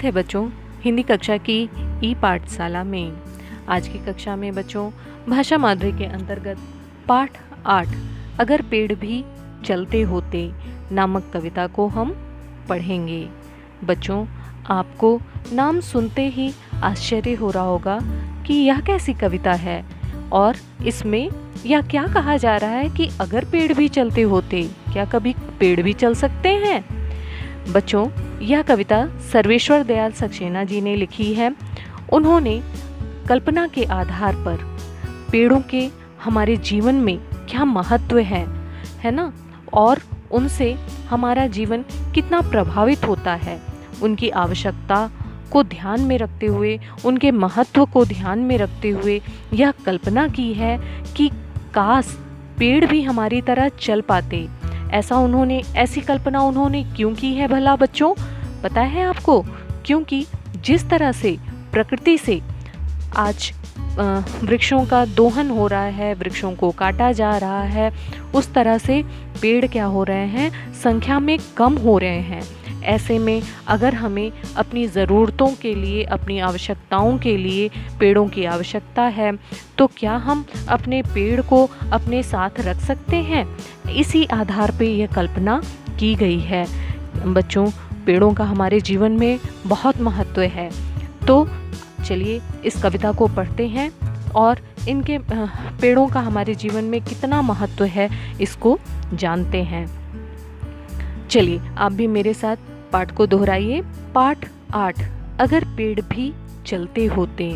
स्वागत है बच्चों हिंदी कक्षा की ई पाठशाला में। आज की कक्षा में बच्चों भाषा माधुरी के अंतर्गत पाठ 8 अगर पेड़ भी चलते होते नामक कविता को हम पढ़ेंगे। बच्चों, आपको नाम सुनते ही आश्चर्य हो रहा होगा कि यह कैसी कविता है और इसमें यह क्या कहा जा रहा है कि अगर पेड़ भी चलते होते, क्या कभी पेड़ भी चल सकते हैं? बच्चों, यह कविता सर्वेश्वर दयाल सक्सेना जी ने लिखी है। उन्होंने कल्पना के आधार पर पेड़ों के हमारे जीवन में क्या महत्व है ना, और उनसे हमारा जीवन कितना प्रभावित होता है, उनकी आवश्यकता को ध्यान में रखते हुए, उनके महत्व को ध्यान में रखते हुए यह कल्पना की है कि काश पेड़ भी हमारी तरह चल पाते। ऐसी कल्पना उन्होंने क्यों की है भला बच्चों? पता है आपको? क्योंकि जिस तरह से प्रकृति से आज वृक्षों का दोहन हो रहा है, वृक्षों को काटा जा रहा है, उस तरह से पेड़ क्या हो रहे हैं, संख्या में कम हो रहे हैं। ऐसे में अगर हमें अपनी ज़रूरतों के लिए, अपनी आवश्यकताओं के लिए पेड़ों की आवश्यकता है, तो क्या हम अपने पेड़ को अपने साथ रख सकते हैं? इसी आधार पे यह कल्पना की गई है। बच्चों, पेड़ों का हमारे जीवन में बहुत महत्व है। तो चलिए इस कविता को पढ़ते हैं और इनके पेड़ों का हमारे जीवन में कितना महत्व है इसको जानते हैं। चलिए आप भी मेरे साथ पाठ को दोहराइए। पाठ 8 अगर पेड़ भी चलते होते।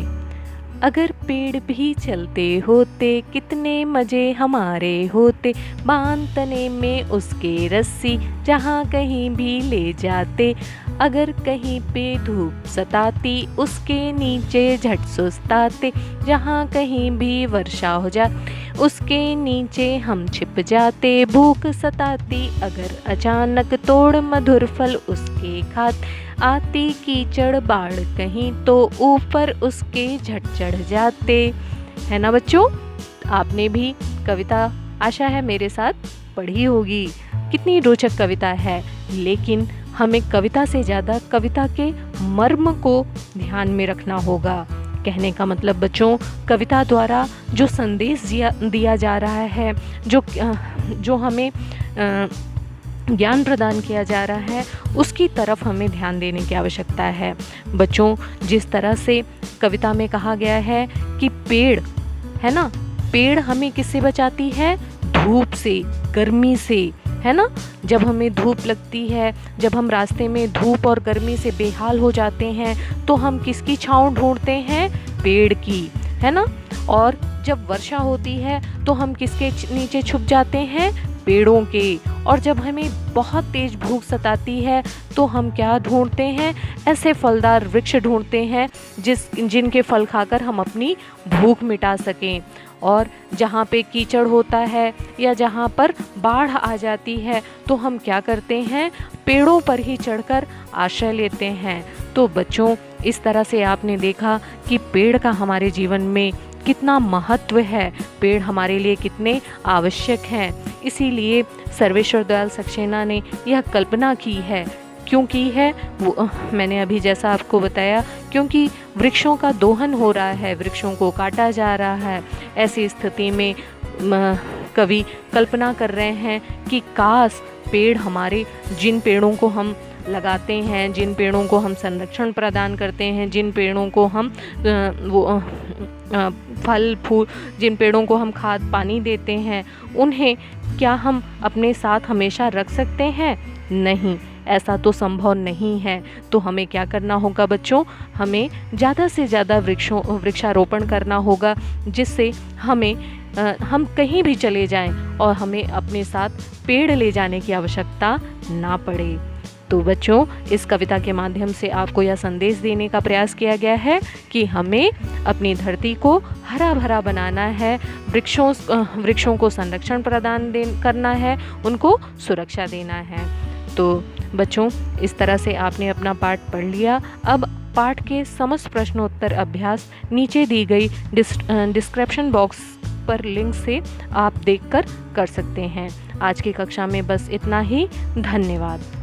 अगर पेड़ भी चलते होते कितने मज़े हमारे होते, बांधने में उसके रस्सी जहाँ कहीं भी ले जाते। अगर कहीं पे धूप सताती उसके नीचे झट सुस्ताते, जहाँ कहीं भी वर्षा हो जाए उसके नीचे हम छिप जाते। भूख सताती अगर अचानक तोड़ मधुर फल उसके खात, आती कीचड़ बाढ़ कहीं तो ऊपर उसके झट चढ़ जाते। है ना बच्चों? आपने भी कविता आशा है मेरे साथ पढ़ी होगी। कितनी रोचक कविता है, लेकिन हमें कविता से ज़्यादा कविता के मर्म को ध्यान में रखना होगा। कहने का मतलब बच्चों, कविता द्वारा जो संदेश दिया जा रहा है, जो हमें ज्ञान प्रदान किया जा रहा है, उसकी तरफ हमें ध्यान देने की आवश्यकता है। बच्चों, जिस तरह से कविता में कहा गया है कि पेड़ है ना, पेड़ हमें किससे बचाती है? धूप से, गर्मी से, है ना। जब हमें धूप लगती है, जब हम रास्ते में धूप और गर्मी से बेहाल हो जाते हैं, तो हम किसकी छांव ढूंढते हैं? पेड़ की, है ना। और जब वर्षा होती है तो हम किसके नीचे छुप जाते हैं? पेड़ों के। और जब हमें बहुत तेज भूख सताती है तो हम क्या ढूंढते हैं? ऐसे फलदार वृक्ष ढूंढते हैं जिनके फल खाकर हम अपनी भूख मिटा सकें। और जहाँ पे कीचड़ होता है या जहाँ पर बाढ़ आ जाती है तो हम क्या करते हैं? पेड़ों पर ही चढ़कर आश्रय लेते हैं। तो बच्चों, इस तरह से आपने देखा कि पेड़ का हमारे जीवन में कितना महत्व है, पेड़ हमारे लिए कितने आवश्यक हैं। इसीलिए सर्वेश्वर दयाल सक्सेना ने यह कल्पना की है। क्यों की है वो मैंने अभी जैसा आपको बताया, क्योंकि वृक्षों का दोहन हो रहा है, वृक्षों को काटा जा रहा है। ऐसी स्थिति में कवि कल्पना कर रहे हैं कि काश पेड़ हमारे, जिन पेड़ों को हम लगाते हैं, जिन पेड़ों को हम संरक्षण प्रदान करते हैं, जिन पेड़ों को हम फल फूल, जिन पेड़ों को हम खाद पानी देते हैं, उन्हें क्या हम अपने साथ हमेशा रख सकते हैं? नहीं, ऐसा तो संभव नहीं है। तो हमें क्या करना होगा बच्चों? हमें ज़्यादा से ज़्यादा वृक्षारोपण करना होगा, जिससे हम कहीं भी चले जाएं और हमें अपने साथ पेड़ ले जाने की आवश्यकता ना पड़े। तो बच्चों, इस कविता के माध्यम से आपको यह संदेश देने का प्रयास किया गया है कि हमें अपनी धरती को हरा भरा बनाना है, वृक्षों को संरक्षण प्रदान करना है, उनको सुरक्षा देना है। तो बच्चों, इस तरह से आपने अपना पाठ पढ़ लिया। अब पाठ के समस्त प्रश्नोत्तर अभ्यास नीचे दी गई डिस्क्रिप्शन बॉक्स पर लिंक से आप देखकर कर सकते हैं। आज की कक्षा में बस इतना ही। धन्यवाद।